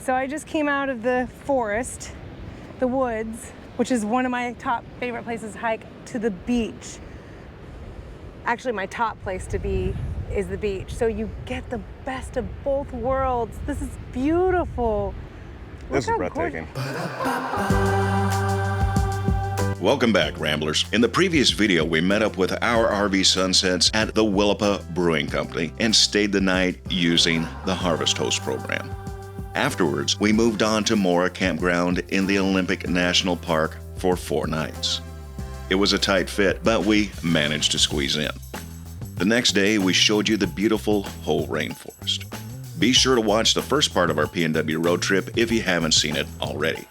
so I just came out of the forest, the woods, which is one of my top favorite places to hike, to the beach. Actually, my top place to be is the beach. So you get the best of both worlds. This is beautiful. This is breathtaking. Welcome back, Ramblers. In the previous video, we met up with our RV sunsets at the Willapa Brewing Company and stayed the night using the Harvest Host program. Afterwards, we moved on to Mora Campground in the Olympic National Park for 4 nights. It was a tight fit, but we managed to squeeze in. The next day, we showed you the beautiful whole rainforest. Be sure to watch the first part of our PNW road trip if you haven't seen it already.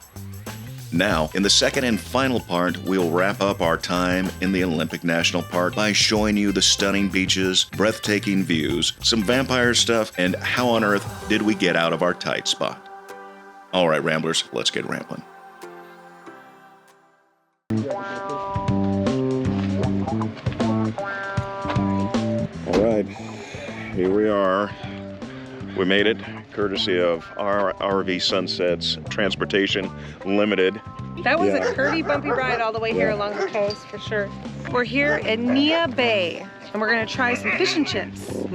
Now, in the second and final part, we'll wrap up our time in the Olympic National Park by showing you the stunning beaches, breathtaking views, some vampire stuff, and how on earth did we get out of our tight spot. All right, Ramblers, let's get rambling. All right, here we are. We made it, courtesy of our RV Sunsets Transportation Limited. That was a curvy, bumpy ride all the way here along the coast, for sure. We're here in Neah Bay, and we're gonna try some fish and chips. So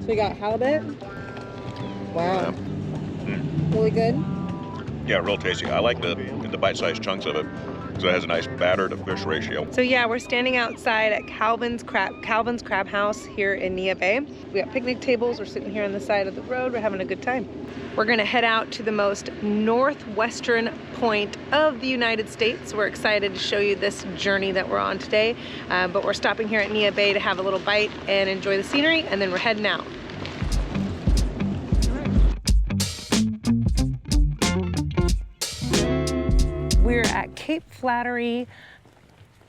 we got halibut. Wow. Really good. Yeah, real tasty. I like the bite-sized chunks of it, so it has a nice batter to fish ratio. So yeah, we're standing outside at Calvin's Crab House here in Neah Bay. We got picnic tables. We're sitting here on the side of the road. We're having a good time. We're gonna head out to the most northwestern point of the United States. We're excited to show you this journey that we're on today, but we're stopping here at Neah Bay to have a little bite and enjoy the scenery, and then we're heading out. We're at Cape Flattery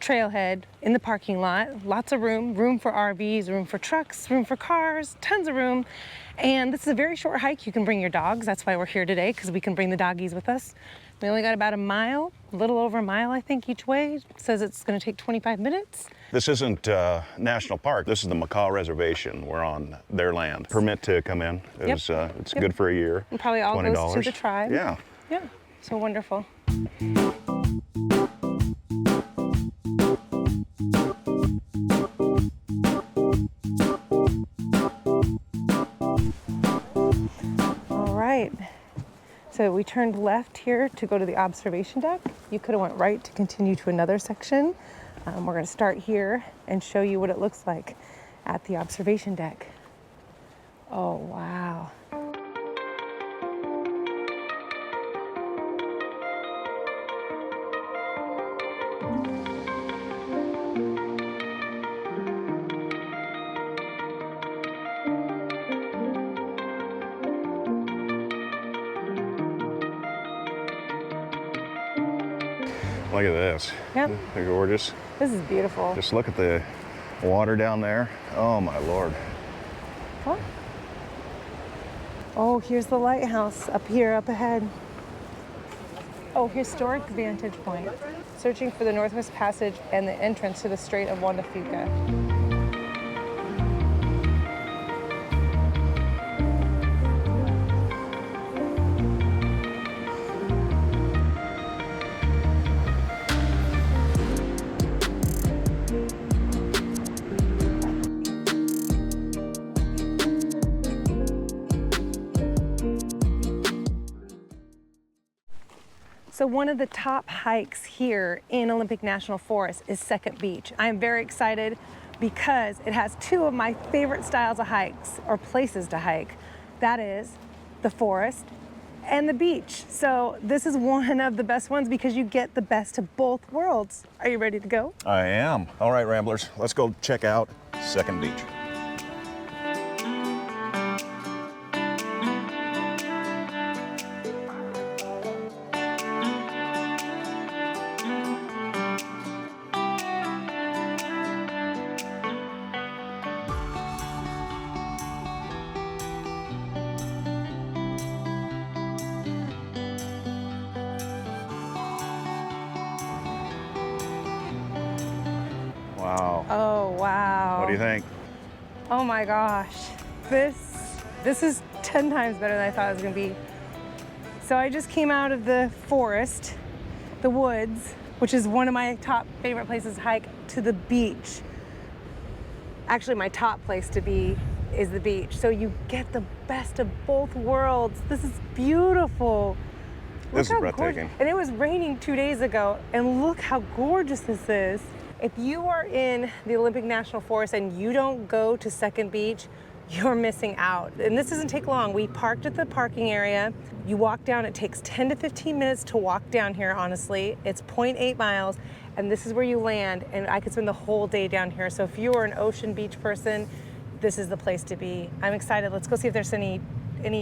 Trailhead in the parking lot. Lots of room for RVs, room for trucks, room for cars, tons of room. And this is a very short hike. You can bring your dogs. That's why we're here today, because we can bring the doggies with us. We only got about a mile, a little over a mile, I think, each way. It says it's gonna take 25 minutes. This isn't National Park. This is the Mecca Reservation. We're on their land. Permit to come in. It's good for a year. And probably all $20. goes to the tribe. Yeah. Yeah, so wonderful. All right, so we turned left here to go to the observation deck. You could have went right to continue to another section. We're gonna start here and show you what it looks like at the observation deck. Oh, wow. Look at this. Yep. They're gorgeous. This is beautiful. Just look at the water down there. Oh my Lord. Huh? Oh, here's the lighthouse up here, up ahead. Oh, historic vantage point. Searching for the Northwest Passage and the entrance to the Strait of Juan de Fuca. So one of the top hikes here in Olympic National Forest is Second Beach. I'm very excited because it has 2 of my favorite styles of hikes, or places to hike. That is the forest and the beach. So this is one of the best ones because you get the best of both worlds. Are you ready to go? I am. All right, Ramblers, let's go check out Second Beach. Wow. Oh, wow. What do you think? Oh my gosh. This is 10 times better than I thought it was gonna be. So I just came out of the forest, the woods, which is one of my top favorite places to hike, to the beach. Actually, my top place to be is the beach. So you get the best of both worlds. This is beautiful. This is Look how breathtaking. gorgeous. And it was raining 2 days ago, and look how gorgeous this is. If you are in the Olympic National Forest and you don't go to Second Beach, you're missing out. And this doesn't take long. We parked at the parking area. You walk down, it takes 10 to 15 minutes to walk down here, honestly. It's 0.8 miles, and this is where you land, and I could spend the whole day down here. So if you are an ocean beach person, this is the place to be. I'm excited. Let's go see if there's any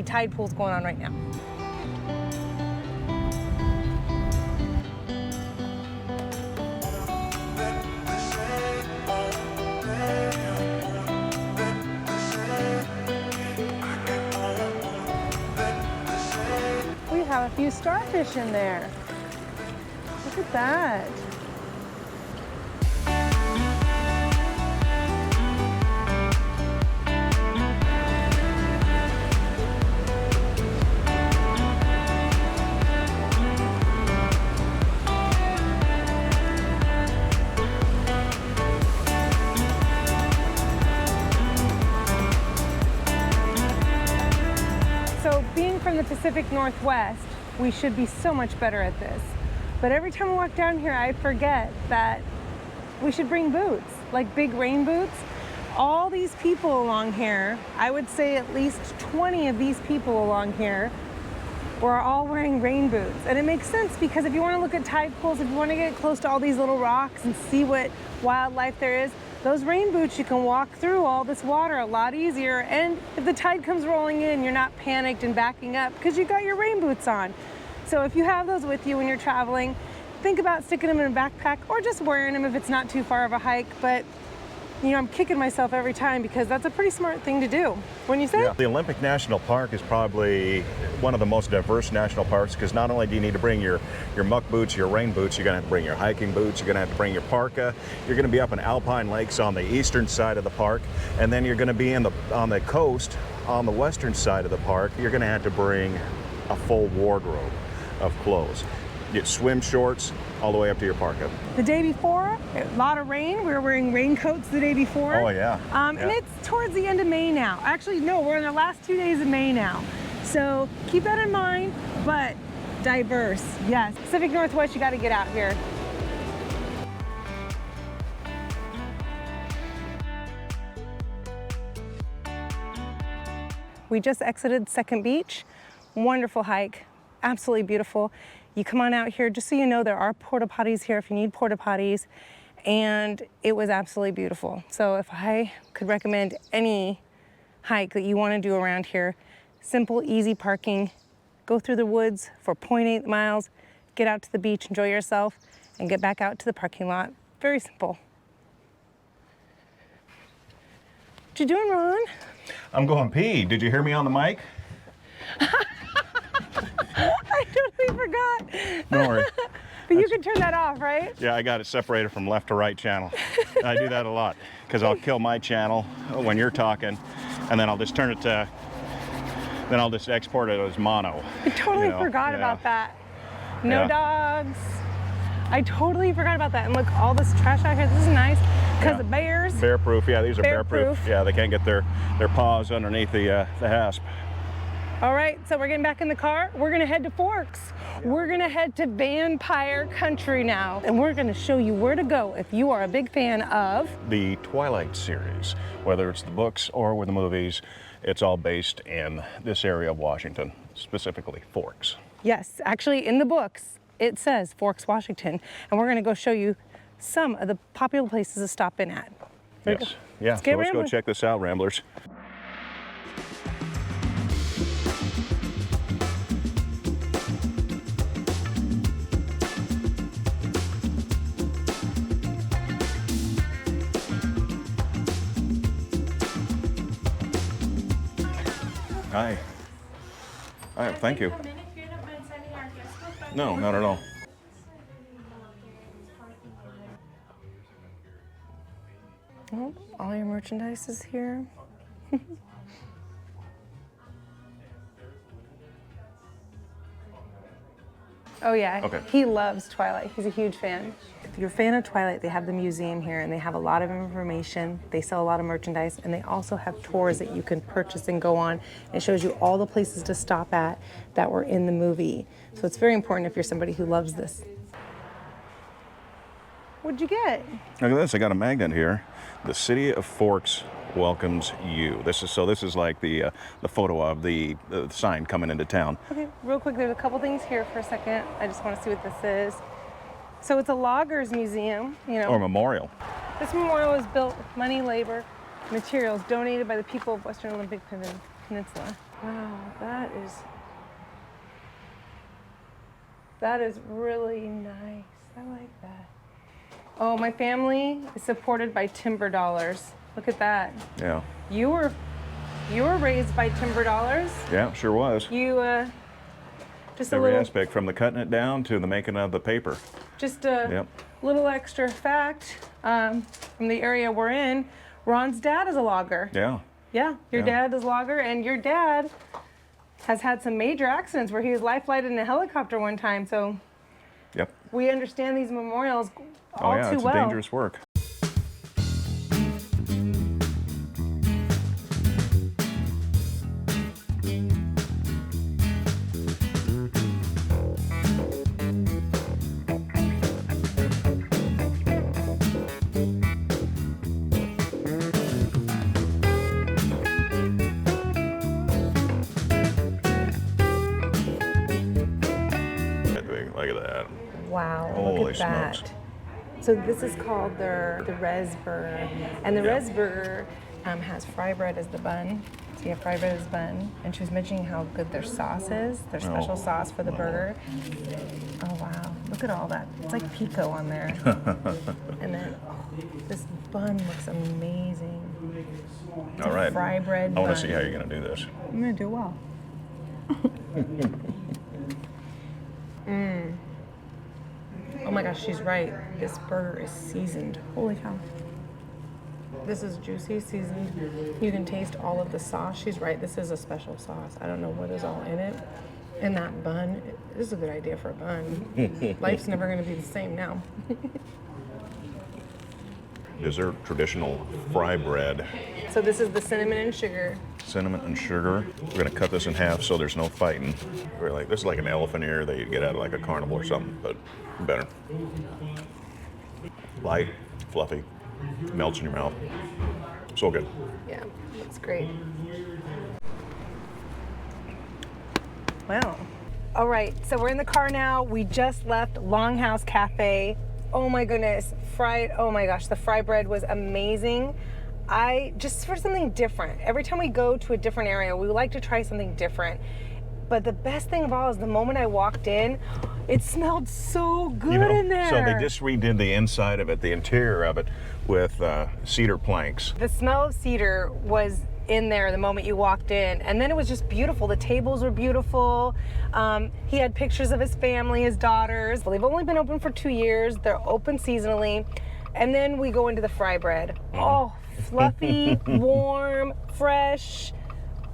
tide pools going on right now. We have a few starfish in there. Look at that. So being from the Pacific Northwest, we should be so much better at this. But every time I walk down here, I forget that we should bring boots, like big rain boots. All these people along here, I would say at least 20 of these people along here were all wearing rain boots. And it makes sense because if you want to look at tide pools, if you want to get close to all these little rocks and see what wildlife there is, those rain boots, you can walk through all this water a lot easier. And if the tide comes rolling in, you're not panicked and backing up because you got your rain boots on. So if you have those with you when you're traveling, think about sticking them in a backpack or just wearing them if it's not too far of a hike. But you know, I'm kicking myself every time because that's a pretty smart thing to do. Wouldn't you say? Yeah. The Olympic National Park is probably one of the most diverse national parks because not only do you need to bring your muck boots, your rain boots, you're gonna have to bring your hiking boots, you're gonna have to bring your parka, you're gonna be up in alpine lakes on the eastern side of the park, and then you're gonna be on the coast on the western side of the park. You're gonna have to bring a full wardrobe of clothes. Get swim shorts all the way up to your parka. The day before, a lot of rain. We were wearing raincoats the day before. Oh yeah. And it's towards the end of May now. Actually, no, we're in the last 2 days of May now. So keep that in mind, but diverse, yes. Pacific Northwest, you gotta get out here. We just exited Second Beach. Wonderful hike, absolutely beautiful. You come on out here, just so you know, there are porta potties here if you need porta potties, and it was absolutely beautiful. So if I could recommend any hike that you want to do around here, simple, easy parking, go through the woods for 0.8 miles, get out to the beach, enjoy yourself, and get back out to the parking lot. Very simple. What you doing, Ron? I'm going pee. Did you hear me on the mic? I totally forgot. Don't worry. But you can turn that off, right? Yeah, I got it separated from left to right channel. I do that a lot because I'll kill my channel when you're talking, and then I'll just turn it to, then I'll just export it as mono. I totally You know, forgot yeah. about that. No Yeah. dogs. I totally forgot about that. And look, all this trash out here. This is nice because Yeah. of bears. Bear proof, yeah, these are bear proof. Bear-proof. Yeah, they can't get their paws underneath the hasp. All right, so we're getting back in the car. We're gonna head to Forks. We're gonna head to Vampire Country now. And we're gonna show you where to go if you are a big fan of The Twilight series, whether it's the books or with the movies, it's all based in this area of Washington, specifically Forks. Yes, actually in the books, it says Forks, Washington. And we're gonna go show you some of the popular places to stop in at. Ready to Yes. go? Yeah, Let's get so let's go rambling. check this out, Ramblers. Hi. Hi, thank you. No, not at all. Oh, all your merchandise is here. Oh yeah, Okay. He loves Twilight. He's a huge fan. If you're a fan of Twilight, they have the museum here and they have a lot of information. They sell a lot of merchandise and they also have tours that you can purchase and go on. It shows you all the places to stop at that were in the movie. So it's very important if you're somebody who loves this. What'd you get? Look at this, I got a magnet here. The City of Forks welcomes you. This is like the photo of the sign coming into town. Okay, real quick, there's a couple things here for a second. I just want to see what this is. So it's a loggers museum, you know. Or memorial. This memorial was built with money, labor, materials donated by the people of Western Olympic Peninsula. Wow, that is really nice. I like that. Oh, my family is supported by timber dollars. Look at that. Yeah. You were raised by timber dollars. Yeah, sure was. You just Every a little aspect, from the cutting it down to the making of the paper. just a little extra fact from the area we're in. Ron's dad is a logger. Yeah. Yeah, your Yeah. dad is a logger, and your dad has had some major accidents where he was life flighted in a helicopter one time. So Yep. we understand these memorials all Oh yeah, too it's well. a dangerous work. Look at that. Wow, Holy look at that. smokes. So this is called the Rez Burger. And the Rez Burger has frybread as the bun. So you have frybread as bun. And she was mentioning how good their sauce is, their special sauce for the burger. Oh wow, look at all that. It's like pico on there. And then this bun looks amazing. It's All right. Frybread I want bun. to see how you're going to do this. I'm gonna do well. Oh my gosh, she's right. This burger is seasoned. Holy cow. This is juicy, seasoned. You can taste all of the sauce. She's right, this is a special sauce. I don't know what is all in it. And that bun, this is a good idea for a bun. Life's never gonna be the same now. Dessert traditional fry bread. So this is the cinnamon and sugar. Cinnamon and sugar. We're going to cut this in half so there's no fighting. This is like an elephant ear that you'd get out of like a carnival or something, but better. Light, fluffy, melts in your mouth. So good. Yeah, that's great. Wow. All right, so we're in the car now. We just left Longhouse Cafe. Oh my goodness, oh my gosh, the fry bread was amazing. Just for something different. Every time we go to a different area, we like to try something different. But the best thing of all is the moment I walked in, it smelled so good in there. So they just redid the inside of it, the interior of it, with cedar planks. The smell of cedar was in there the moment you walked in, and then it was just beautiful. The tables were beautiful. He had pictures of his family, his daughters. They've only been open for 2 years. They're open seasonally. And then we go into the fry bread. Oh, fluffy, warm, fresh.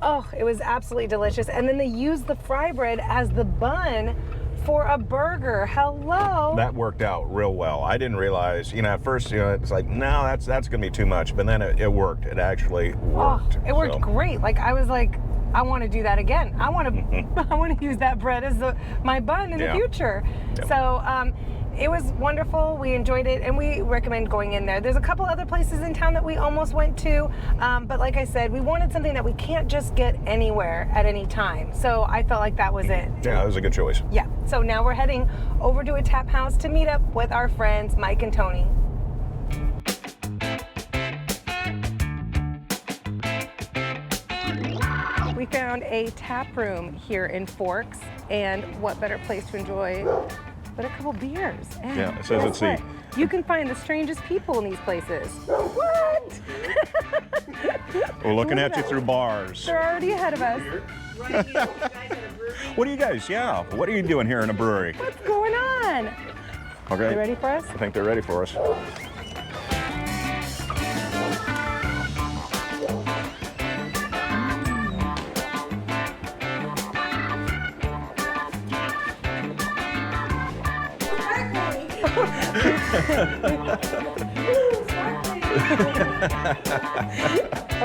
Oh, it was absolutely delicious. And then they used the fry bread as the bun for a burger. Hello. That worked out real well. I didn't realize, at first, it's like, no, that's going to be too much. But then it worked. It actually worked. Oh, it worked great. Like, I was like, I want to do that again. I want to use that bread as my bun in the future. Yep. So it was wonderful. We enjoyed it, and we recommend going in there. There's a couple other places in town that we almost went to, but like I said, we wanted something that we can't just get anywhere at any time. So I felt like that was it. Yeah, it was a good choice. Yeah. So now we're heading over to a tap house to meet up with our friends Mike and Tony. We found a tap room here in Forks, and what better place to enjoy but a couple beers. And yeah, it says it's the... You can find the strangest people in these places. What? We're looking at you through bars. They're already ahead of us. What are you guys, what are you doing here in a brewery? What's going on? Okay. You ready for us? I think they're ready for us. All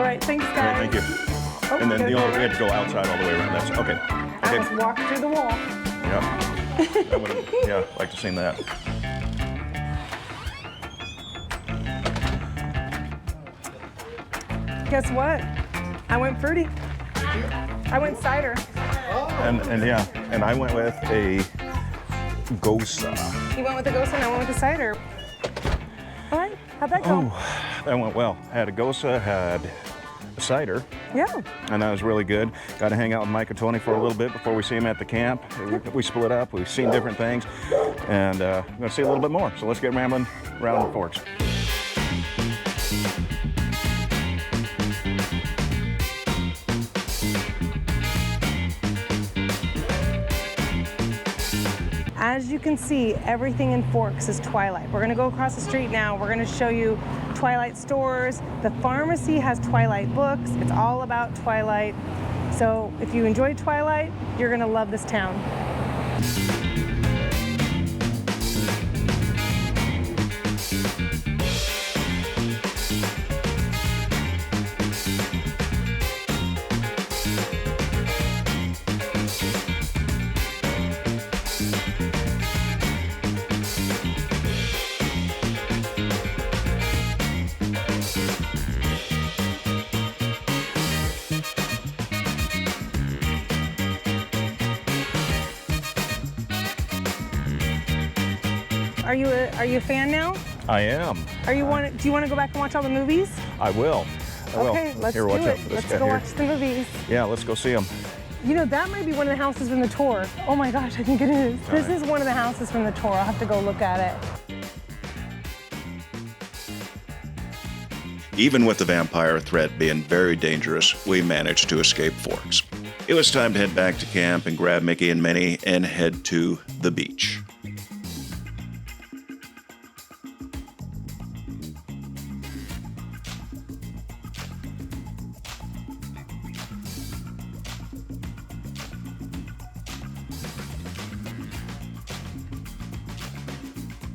right, thanks, guys. Yeah, thank you. Oh, And then we had to go outside all the way around. That's okay. I was walking through the wall. Yeah. I would have, yeah, like to see that. Guess what? I went fruity. I went cider. And yeah, and I went with a gose. You went with the gose and I went with the cider. All right, how'd that go? Oh, that went well. Had a gose, had a cider. Yeah. And that was really good. Got to hang out with Mike and Tony for a little bit before we see him at the camp. We split up, we've seen different things, and we're going to see a little bit more. So let's get rambling around the forks. As you can see, everything in Forks is Twilight. We're gonna go across the street now. We're gonna show you Twilight stores. The pharmacy has Twilight books. It's all about Twilight. So if you enjoy Twilight, you're gonna love this town. Are you a fan now? I am. Do you want to go back and watch all the movies? I will. Okay, let's do it. Let's go watch the movies. Yeah, let's go see them. You know, that might be one of the houses from the tour. Oh my gosh, I think it is. This is one of the houses from the tour. I'll have to go look at it. Even with the vampire threat being very dangerous, we managed to escape Forks. It was time to head back to camp and grab Mickey and Minnie and head to the beach.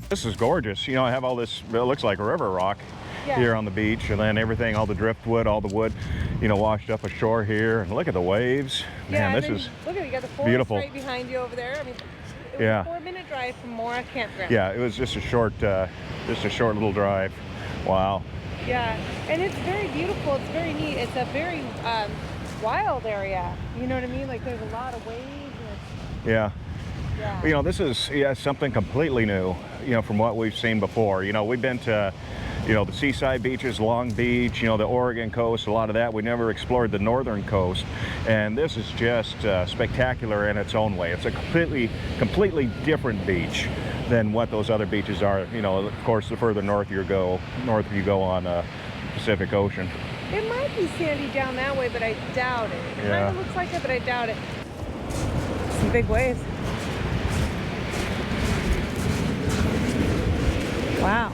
This is gorgeous. You know, I have all this, it looks like river rock here on the beach, and then everything, all the driftwood, all the wood, you know, washed up ashore here. And look at the waves. Yeah, man, this is look at it, you got the forest beautiful. right behind you over there. I mean, it was a 4-minute drive from Mora Campground. Yeah, it was just a short little drive. Wow. Yeah, and it's very beautiful. It's very neat. It's a very wild area. You know what I mean? Like there's a lot of waves. And Yeah. yeah. You know, this is something completely new, you know, from what we've seen before. You know, we've been to, you know, the seaside beaches, Long Beach, you know, the Oregon coast, a lot of that. We never explored the northern coast. And this is just spectacular in its own way. It's a completely different beach than what those other beaches are. You know, of course, the further north you go on the Pacific Ocean. It might be sandy down that way, but I doubt it. It kind of looks like it, but I doubt it. Some big waves. Wow.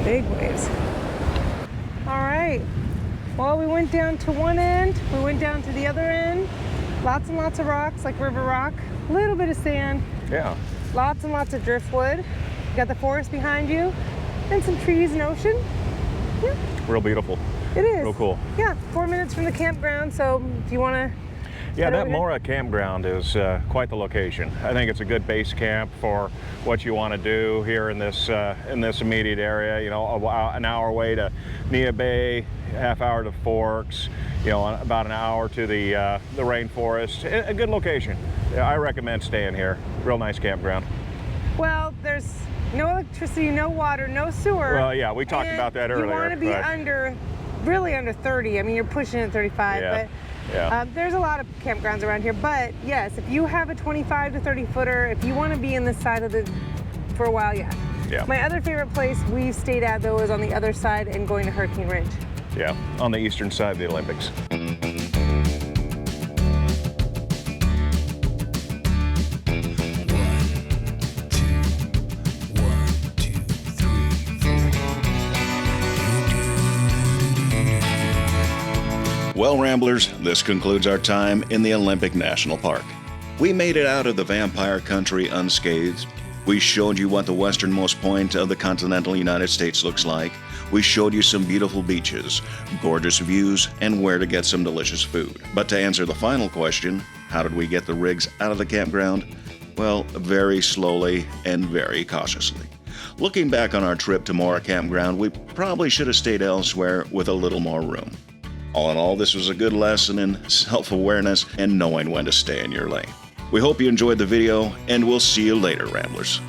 Big waves. All right. Well, we went down to one end. We went down to the other end. Lots and lots of rocks, like river rock. A little bit of sand. Yeah. Lots and lots of driftwood. You got the forest behind you. And some trees and ocean. Yeah. Real beautiful. It is. Real cool. Yeah, 4 minutes from the campground. So if you want to... Yeah, that Mora campground is quite the location. I think it's a good base camp for what you want to do here in this immediate area. You know, an hour away to Neah Bay, half hour to Forks. You know, about an hour to the rainforest. A good location. Yeah, I recommend staying here. Real nice campground. Well, there's no electricity, no water, no sewer. Well, yeah, we talked about that earlier. You want to be really under 30. I mean, you're pushing at 35, but. Yeah. There's a lot of campgrounds around here, but yes, if you have a 25 to 30 footer, if you want to be in this side of for a while, yeah. My other favorite place we stayed at though is on the other side and going to Hurricane Ridge. Yeah, on the eastern side of the Olympics. Well, Ramblers, this concludes our time in the Olympic National Park. We made it out of the vampire country unscathed, We showed you what the westernmost point of the continental United States looks like. We showed you some beautiful beaches, gorgeous views, and where to get some delicious food. But to answer the final question, how did we get the rigs out of the campground? Well, very slowly and very cautiously. Looking back on our trip to Mora Campground, we probably should have stayed elsewhere with a little more room. All in all, this was a good lesson in self-awareness and knowing when to stay in your lane. We hope you enjoyed the video, and we'll see you later, Ramblers.